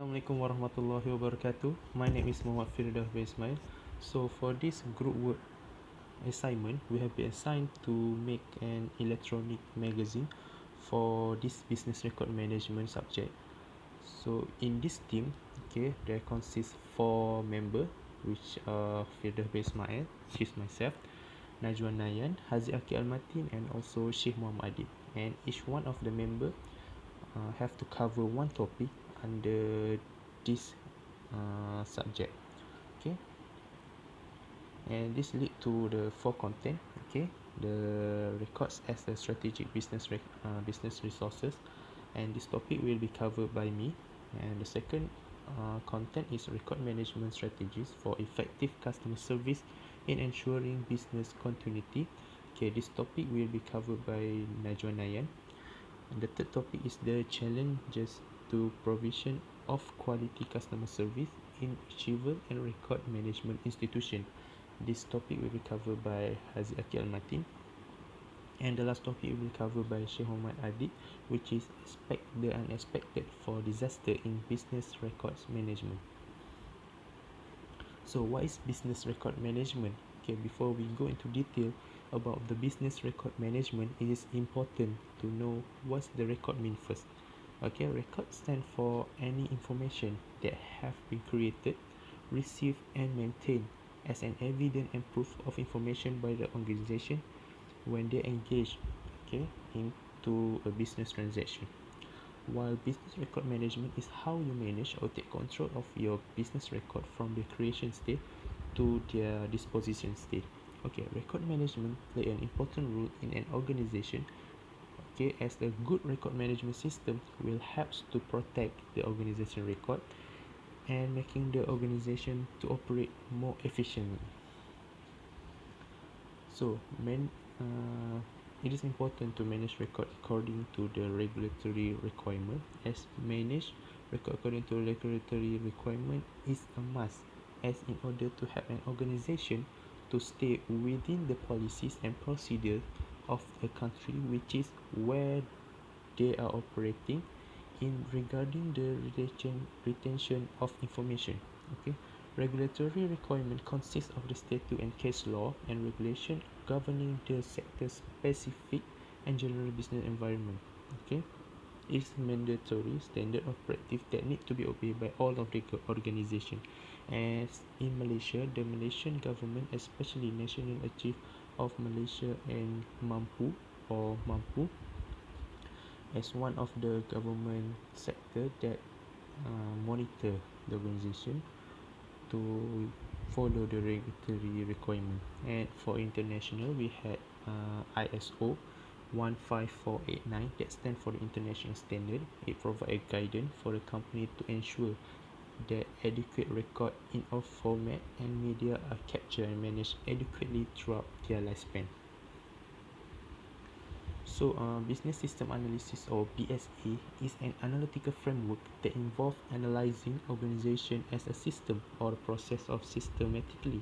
Assalamualaikum warahmatullahi wabarakatuh. My name is Firdaus Ismail. So for this group work assignment, we have been assigned to make an electronic magazine for this business record management subject. So in this team, okay, there consists 4 members, which are Firdaus Ismail, which is myself, Najuan Nanyan, Haaziq Matiin, and also Sheikh Adib. And each one of the member have to cover one topic under this subject. Okay, and this lead to the 4 content. Okay, the records as a strategic business resources, and this topic will be covered by me. And the second content is record management strategies for effective customer service in ensuring business continuity. Okay, this topic will be covered by Najuan Nayan. And the third topic is the challenges to provision of quality customer service in archival and record management institution. This topic will be covered by Haaziq Matiin. And the last topic will be covered by Sheikh Adib, which is expect the unexpected for disaster in business records management. So what is business record management? Okay, before we go into detail about the business record management, it is important to know what's the record mean first. Okay, record stand for any information that have been created, received and maintained as an evidence and proof of information by the organization when they engage, okay, into a business transaction. While business record management is how you manage or take control of your business record from the creation state to their disposition state. Okay, record management play an important role in an organization. Okay, as a good record management system will help to protect the organization record and making the organization to operate more efficiently. So, it is important to manage record according to the regulatory requirement. As manage record according to regulatory requirement is a must, as in order to have an organization to stay within the policies and procedures of a country which is where they are operating in regarding the retention of information. Okay, regulatory requirement consists of the statute and case law and regulation governing the sector specific and general business environment. Okay, it's mandatory standard of practice that need to be obeyed by all of the organization. As in Malaysia, the Malaysian government, especially National Archive of Malaysia and Mampu, as one of the government sector that monitor the organization to follow the regulatory requirement. And for international, we had ISO 15489 that stands for the international standard. It provides a guidance for the company to ensure that adequate record in all format and media are captured and managed adequately throughout their lifespan. So, business system analysis, or BSA, is an analytical framework that involves analyzing organization as a system or a process of systematically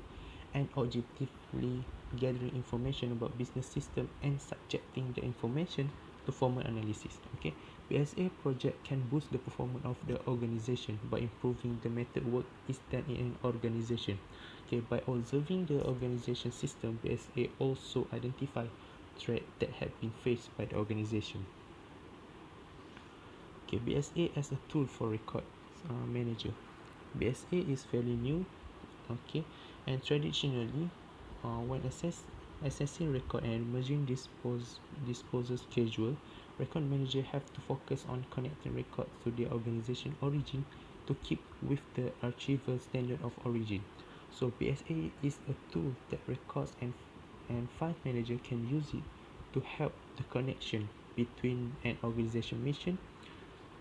and objectively gathering information about business system and subjecting the information to formal analysis. Okay, BSA project can boost the performance of the organization by improving the method work is done in an organization. Okay, by observing the organization system, BSA also identify threat that have been faced by the organization. Okay, BSA as a tool for record manager. BSA is fairly new. Okay, and traditionally, when assessing record and merging disposal schedule, record manager have to focus on connecting records to their organization origin to keep with the archival standard of origin. So BSA is a tool that records and file manager can use it to help the connection between an organization mission,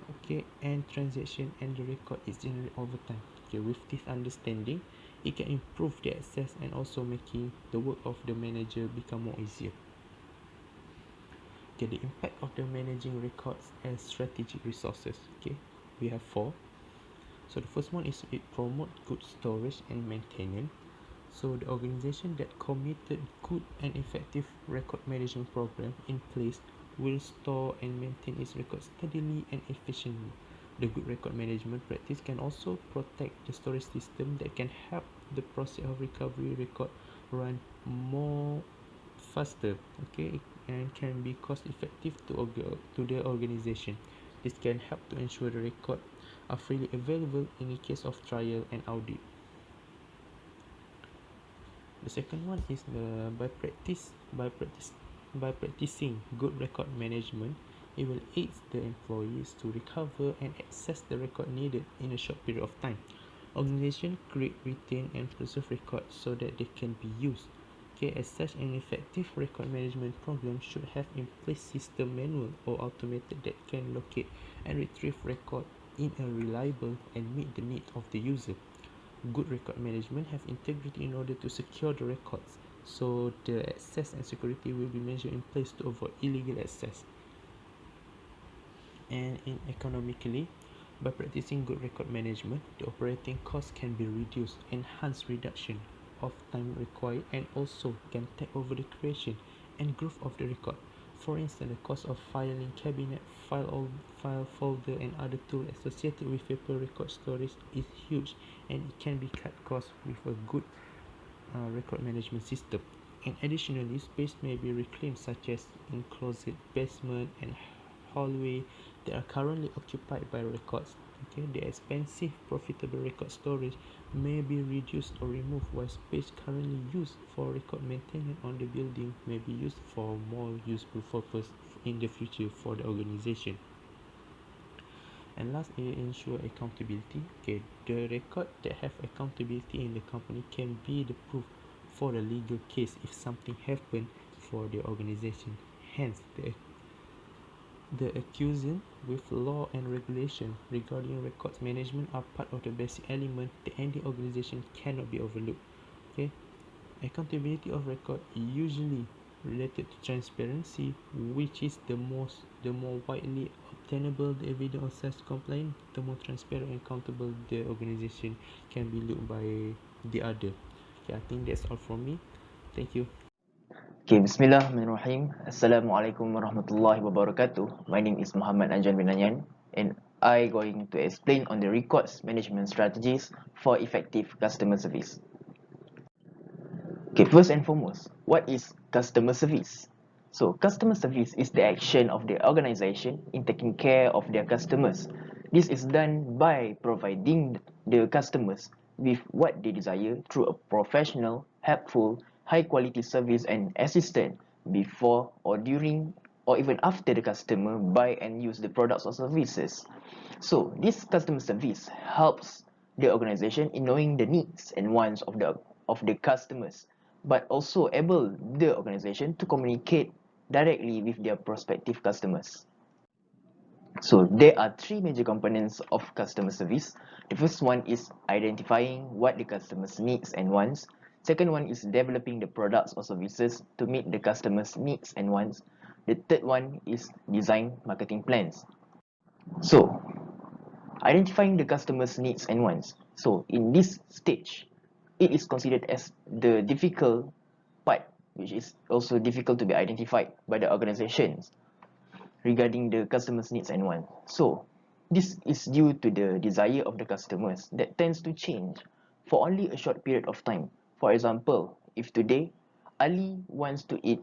okay, and transaction, and the record is generated over time. Okay, with this understanding, it can improve the access and also making the work of the manager become more easier. Okay, the impact of the managing records as strategic resources. Okay, we have 4. So the first one is it promote good storage and maintenance. So the organization that committed good and effective record management program in place will store and maintain its records steadily and efficiently. The good record management practice can also protect the storage system that can help the process of recovery record run more faster, okay, and can be cost effective to the organization. This can help to ensure the record are freely available in the case of trial and audit. The second one is by practicing good record management, it will aid the employees to recover and access the record needed in a short period of time. Organization create, retain, and preserve records so that they can be used. Okay, as such, an effective record management program should have in place system manual or automated that can locate and retrieve record in a reliable and meet the needs of the user. Good record management have integrity in order to secure the records, so the access and security will be measured in place to avoid illegal access. And in economically, by practicing good record management, the operating cost can be reduced, enhanced reduction of time required, and also can take over the creation and growth of the record. For instance, the cost of filing cabinet, file folder, and other tools associated with paper record storage is huge, and it can be cut costs with a good record management system. And additionally, space may be reclaimed, such as in closet, basement, and hallway that are currently occupied by records. Okay, the expensive, profitable record storage may be reduced or removed, while space currently used for record maintenance on the building may be used for more useful purpose in the future for the organization. And last, it ensure accountability. Okay, the record that have accountability in the company can be the proof for the legal case if something happened for the organization. Hence, the accusation with law and regulation regarding records management are part of the basic element that any organization cannot be overlooked. Okay, accountability of record is usually related to transparency, which is the more widely obtainable the evidence of such complaint, the more transparent and accountable the organization can be looked by the other. Okay, I think that's all from me. Thank you. Okay, Bismillahirrahmanirrahim. Assalamualaikum warahmatullahi wabarakatuh. My name is Muhammad Najuan bin Nanyan, and I going to explain on the records management strategies for effective customer service. Okay, first and foremost, what is customer service? So, customer service is the action of the organization in taking care of their customers. This is done by providing the customers with what they desire through a professional, helpful, high quality service and assistance before or during or even after the customer buy and use the products or services. So this customer service helps the organization in knowing the needs and wants of the customers, but also able the organization to communicate directly with their prospective customers. So there are three major components of customer service. The first one is identifying what the customers needs and wants. Second one is developing the products or services to meet the customers needs and wants. The third one is design marketing plans. So identifying the customers needs and wants. So in this stage, it is considered as the difficult part, which is also difficult to be identified by the organizations regarding the customers' needs and wants. So, this is due to the desire of the customers that tends to change for only a short period of time. For example, if today Ali wants to eat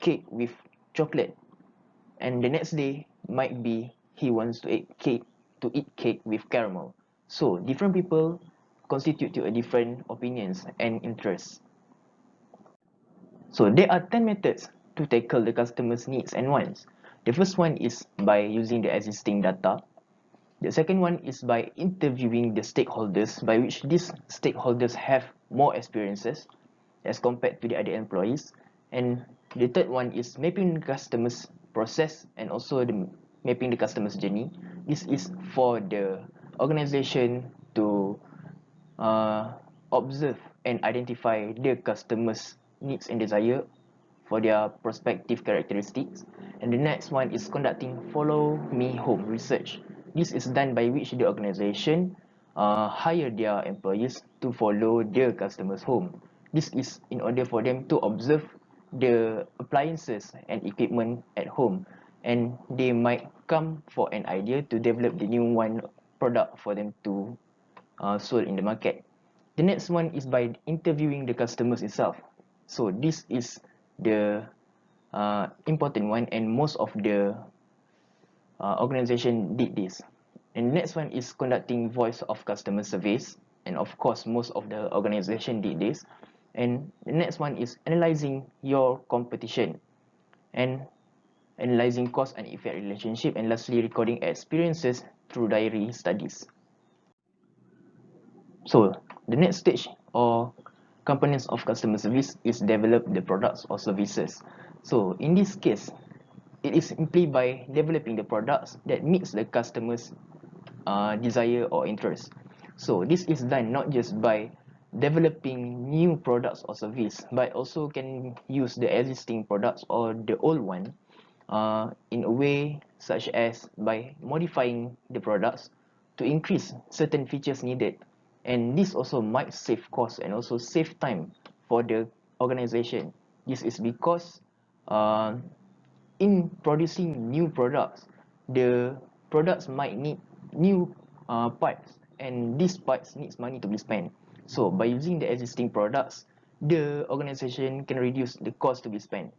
cake with chocolate, and the next day might be he wants to eat cake with caramel. So, different people constitute to a different opinions and interests. So, there are 10 methods to tackle the customer's needs and wants. The first one is by using the existing data. The second one is by interviewing the stakeholders, by which these stakeholders have more experiences as compared to the other employees. And the third one is mapping the customer's process and also mapping the customer's journey. This is for the organization to observe and identify the customer's needs and desire for their prospective characteristics. And the next one is conducting follow me home research. This is done by which the organization hire their employees to follow their customers home. This is in order for them to observe the appliances and equipment at home and they might come for an idea to develop the new one product for them to sold in the market. The next one is by interviewing the customers itself. So this is the important one, and most of the organization did this. And the next one is conducting voice of customer surveys, and of course most of the organization did this. And the next one is analyzing your competition and analyzing cause and effect relationship, and lastly recording experiences through diary studies. So the next stage or components of customer service is develop the products or services. So in this case, it is simply by developing the products that meets the customer's desire or interest. So this is done not just by developing new products or service, but also can use the existing products or the old one in a way such as by modifying the products to increase certain features needed, and this also might save cost and also save time for the organization. This is because in producing new products, the products might need new parts, and these parts needs money to be spent. So by using the existing products, the organization can reduce the cost to be spent.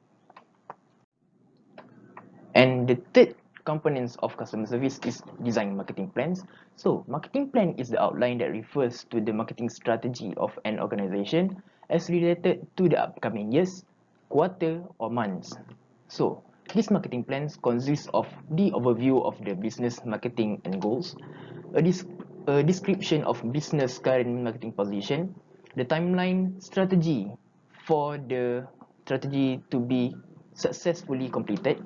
And the third components of customer service is design marketing plans. So marketing plan is the outline that refers to the marketing strategy of an organization as related to the upcoming years, quarter, or months. So these marketing plans consist of the overview of the business marketing and goals, a description of business current marketing position, the timeline strategy for the strategy to be successfully completed,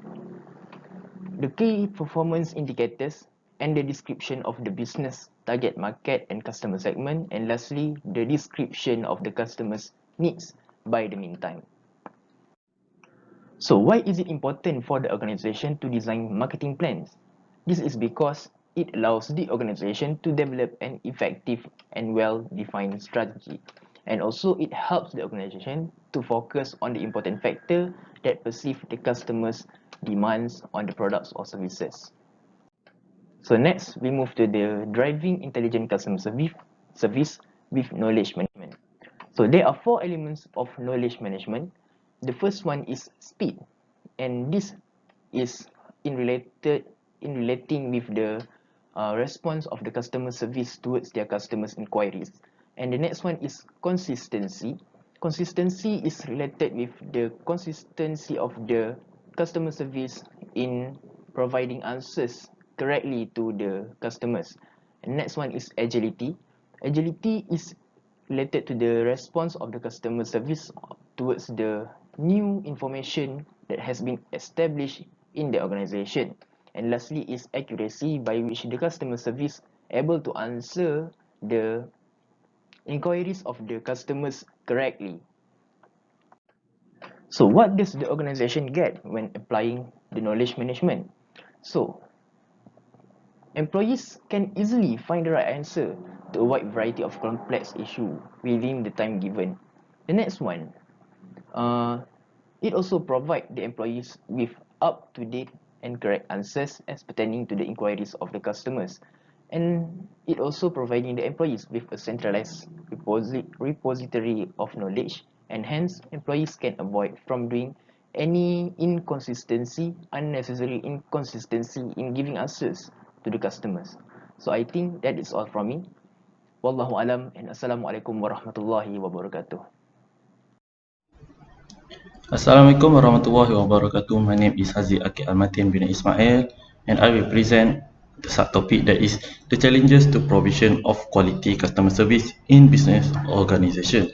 the key performance indicators, and the description of the business target market and customer segment, and lastly, the description of the customer's needs by the meantime. So why is it important for the organization to design marketing plans? This is because it allows the organization to develop an effective and well-defined strategy. And also it helps the organization to focus on the important factor that perceive the customer's demands on the products or services. So next, we move to the driving intelligent customer service with knowledge management. So there are four elements of knowledge management. The first one is speed, and this is in relating with the response of the customer service towards their customers' inquiries. And the next one is consistency. Consistency is related with the consistency of the customer service in providing answers correctly to the customers. And next one is agility. Agility is related to the response of the customer service towards the new information that has been established in the organization. And lastly is accuracy, by which the customer service able to answer the inquiries of the customers correctly. So what does the organization get when applying the knowledge management? So employees can easily find the right answer to a wide variety of complex issues within the time given. The next one, it also provides the employees with up-to-date and correct answers as pertaining to the inquiries of the customers. And it also providing the employees with a centralized repository of knowledge, and hence employees can avoid from doing any unnecessary inconsistency in giving answers to the customers. So I think that is all from me. Wallahu alam, and assalamualaikum warahmatullahi wabarakatuh. Assalamualaikum warahmatullahi wabarakatuh. My name is Haaziq Matiin bin Ismail, and I will present the subtopic that is the challenges to provision of quality customer service in business organization.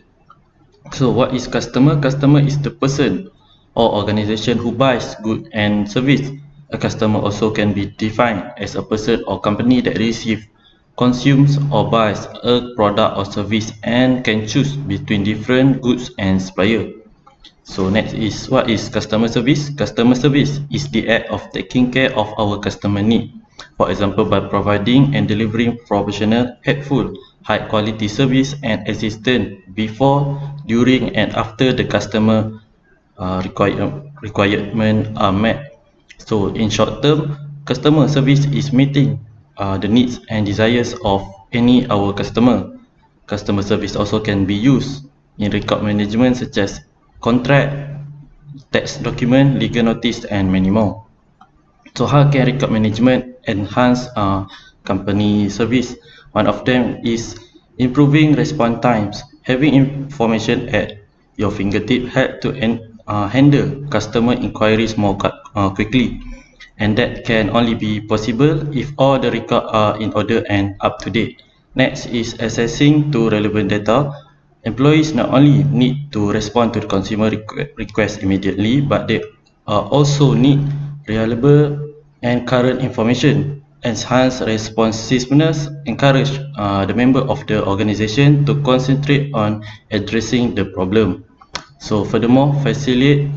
So what is customer? Customer is the person or organization who buys goods and service. A customer also can be defined as a person or company that receives, consumes or buys a product or service and can choose between different goods and supplier. So next is, what is customer service? Customer service is the act of taking care of our customer need. For example, by providing and delivering professional, helpful, high quality service and assistance before, during and after the customer requirement are met. So in short term, customer service is meeting the needs and desires of any our customer. Customer service also can be used in record management such as contract, tax document, legal notice and many more. So how can record management enhance company service? One of them is improving response times. Having information at your fingertip help to handle customer inquiries more quickly, and that can only be possible if all the records are in order and up to date. Next is accessing to relevant data. Employees not only need to respond to the consumer request immediately, but they also need reliable and current information. Enhance responsiveness, encourage the member of the organization to concentrate on addressing the problem. So furthermore, facilitate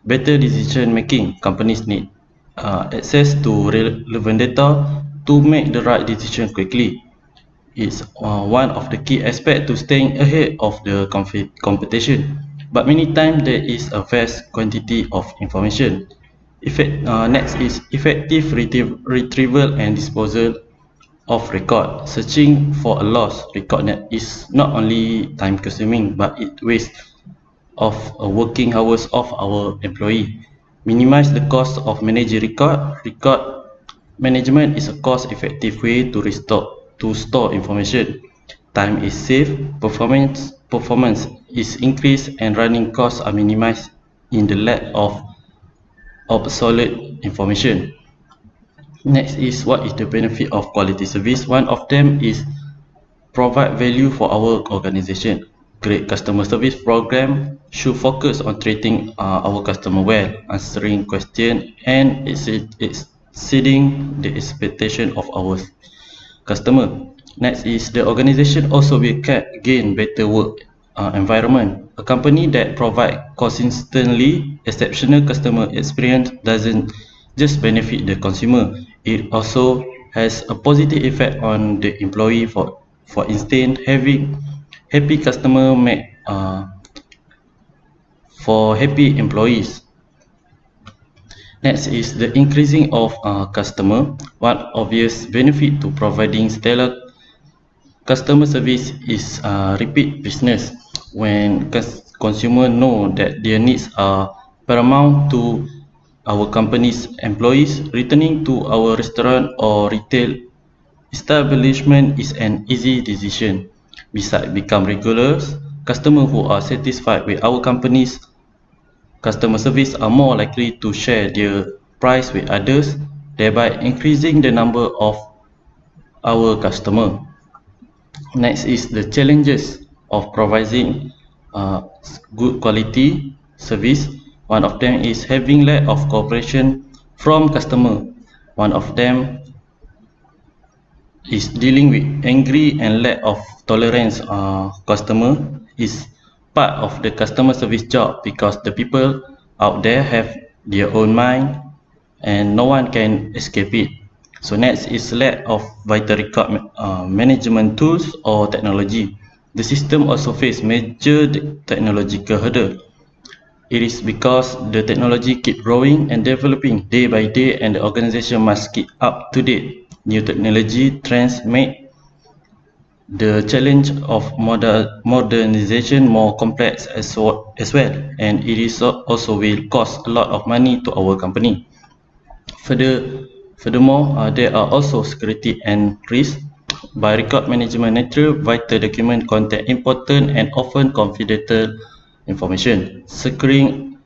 better decision making. Companies need access to relevant data to make the right decision quickly. It's one of the key aspects to staying ahead of the competition. But many times there is a vast quantity of information. Next is effective retrieval and disposal of record. Searching for a lost record is not only time consuming, but it wastes of working hours of our employee. Minimize the cost of managing record. Record management is a cost-effective way to store information. Time is saved, performance is increased, and running costs are minimized in the lack of obsolete information. Next is what is the benefit of quality service. One of them is provide value for our organization. Great customer service program should focus on treating our customer well, answering questions, and exceeding the expectation of our customer. Next is the organization also will gain better work environment. A company that provide consistently exceptional customer experience doesn't just benefit the consumer, it also has a positive effect on the employee. For instance, having happy customer make for happy employees. Next is the increasing of customer. One obvious benefit to providing stellar customer service is repeat business. When consumers know that their needs are paramount to our company's employees, returning to our restaurant or retail establishment is an easy decision. Besides become regulars, customers who are satisfied with our company's customer service are more likely to share their price with others, thereby increasing the number of our customers. Next is the challenges of providing good quality service. One of them is having lack of cooperation from customer. One of them is dealing with angry and lack of tolerance customer is part of the customer service job, because the people out there have their own mind and no one can escape it. So next is lack of vital record management tools or technology. The system also face major technological hurdle. It is because the technology keep growing and developing day by day, and the organization must keep up to date. New technology trends make the challenge of modernization more complex as well, and it is also will cost a lot of money to our company. Furthermore, there are also security and risk. By record management nature, vital document contain important and often confidential information. Securing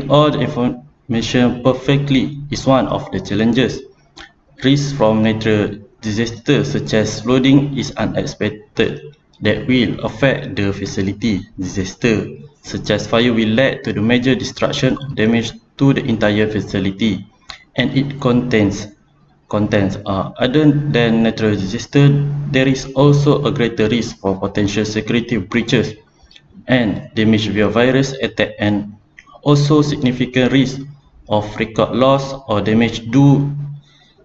all the information perfectly is one of the challenges. Risks from natural disasters such as flooding is unexpected that will affect the facility. Disaster such as fire will lead to the major destruction or damage to the entire facility, and it contains other than natural disaster, there is also a greater risk for potential security breaches and damage via virus attack, and also significant risk of record loss or damage due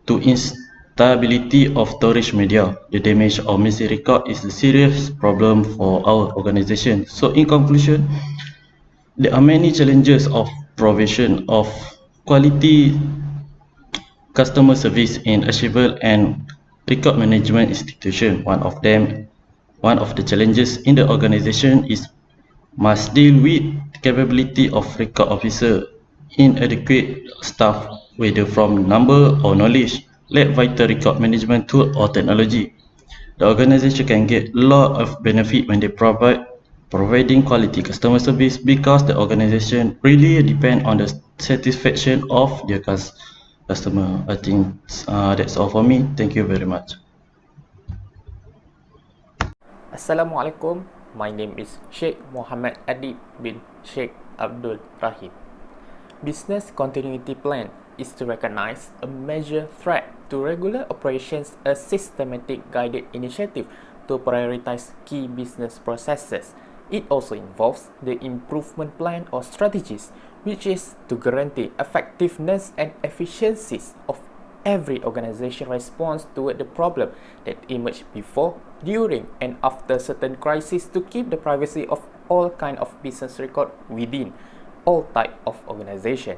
to instability of storage media. The damage of missing record is a serious problem for our organization. So in conclusion, there are many challenges of provision of quality customer service in achievable and record management institution. One of the challenges in the organization is must deal with capability of record officer, inadequate staff, whether from number or knowledge, lack vital record management tool or technology. The organization can get a lot of benefit when they providing quality customer service because the organization really depend on the satisfaction of their customer. I think that's all for me. Thank you very much. Assalamualaikum. My name is Sheikh Muhammad Adib bin Sheikh Abdul Rahim. Business continuity plan is to recognize a major threat to regular operations, a systematic guided initiative to prioritize key business processes. It also involves the improvement plan or strategies, which is to guarantee effectiveness and efficiencies of every organization response toward the problem that emerged before, during, and after certain crises to keep the privacy of all kind of business record within all type of organization.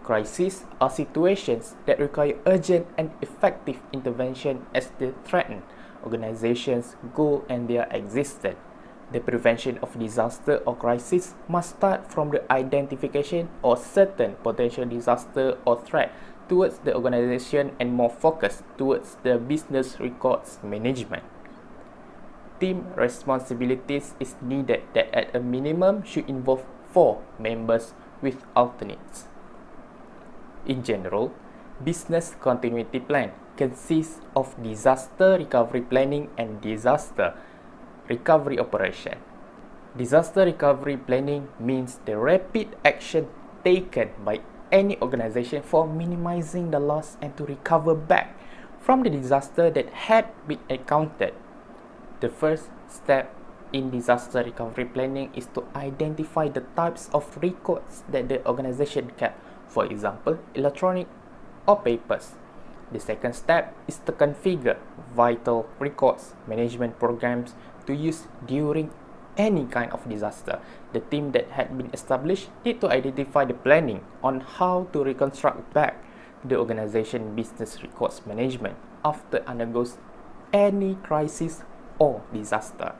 Crises are situations that require urgent and effective intervention as they threaten organizations' goal and their existence. The prevention of disaster or crisis must start from the identification of certain potential disaster or threat towards the organization and more focused towards the business records management. Team responsibilities is needed that at a minimum should involve 4 members with alternates. In general, business continuity plan consists of disaster recovery planning and disaster recovery operation. Disaster recovery planning means the rapid action taken by any organization for minimizing the loss and to recover back from the disaster that had been encountered. The first step in disaster recovery planning is to identify the types of records that the organization kept, for example, electronic or papers. The second step is to configure vital records management programs to use during any kind of disaster. The team that had been established need to identify the planning on how to reconstruct back the organization business records management after undergoes any crisis or disaster.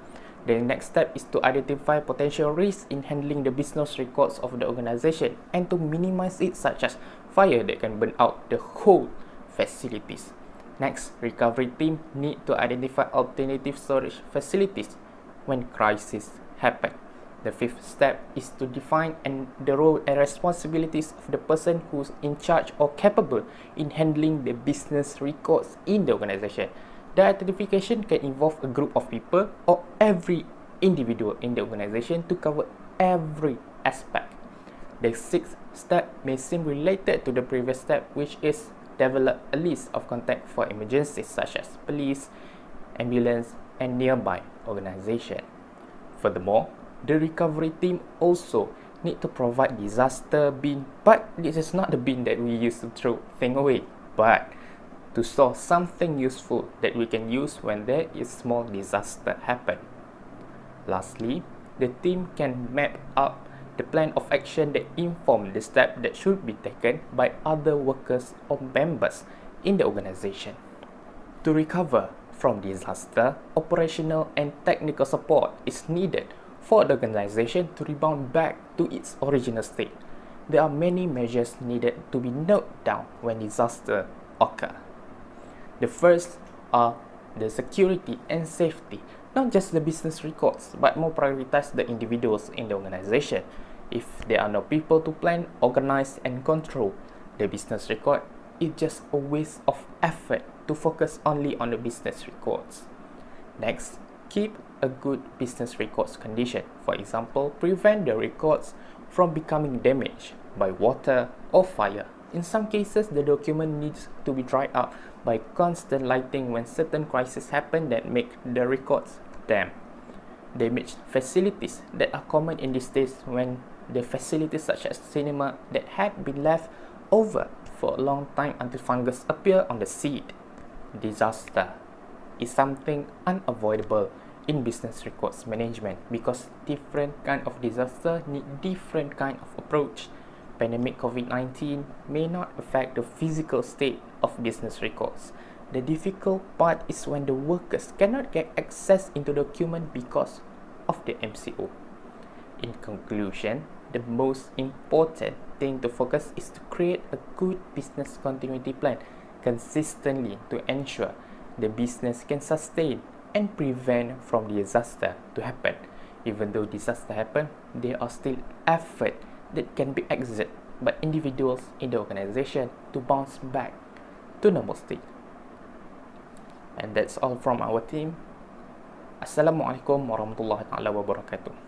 The next step is to identify potential risks in handling the business records of the organization and to minimize it, such as fire that can burn out the whole facilities. Next, recovery team need to identify alternative storage facilities when crises happen. The fifth step is to define the role and responsibilities of the person who's in charge or capable in handling the business records in the organization. The identification can involve a group of people or every individual in the organization to cover every aspect. The sixth step may seem related to the previous step, which is develop a list of contact for emergencies such as police, ambulance, and nearby organization. Furthermore, the recovery team also need to provide disaster bin, but this is not the bin that we use to throw things away, but to store something useful that we can use when there is small disaster happen. Lastly, the team can map out the plan of action that inform the step that should be taken by other workers or members in the organization. To recover from disaster, operational and technical support is needed for the organization to rebound back to its original state. There are many measures needed to be noted down when disaster occur. The first are the security and safety, not just the business records, but more prioritize the individuals in the organization. If there are no people to plan, organize, and control the business record, it's just a waste of effort to focus only on the business records. Next, keep a good business records condition. For example, prevent the records from becoming damaged by water or fire. In some cases, the document needs to be dried out by constant lighting when certain crises happen that make the records damp. Damaged facilities that are common in these days when the facilities such as cinema that had been left over for a long time until fungus appear on the seat. Disaster is something unavoidable in business records management because different kind of disaster need different kind of approach. Pandemic COVID-19 may not affect the physical state of business records. The difficult part is when the workers cannot get access into the document because of the MCO. In conclusion, the most important thing to focus is to create a good business continuity plan consistently to ensure the business can sustain and prevent from disaster to happen. Even though disaster happen, there are still effort that can be exerted by individuals in the organization to bounce back to normal state. And that's all from our team. Assalamualaikum warahmatullahi wabarakatuh.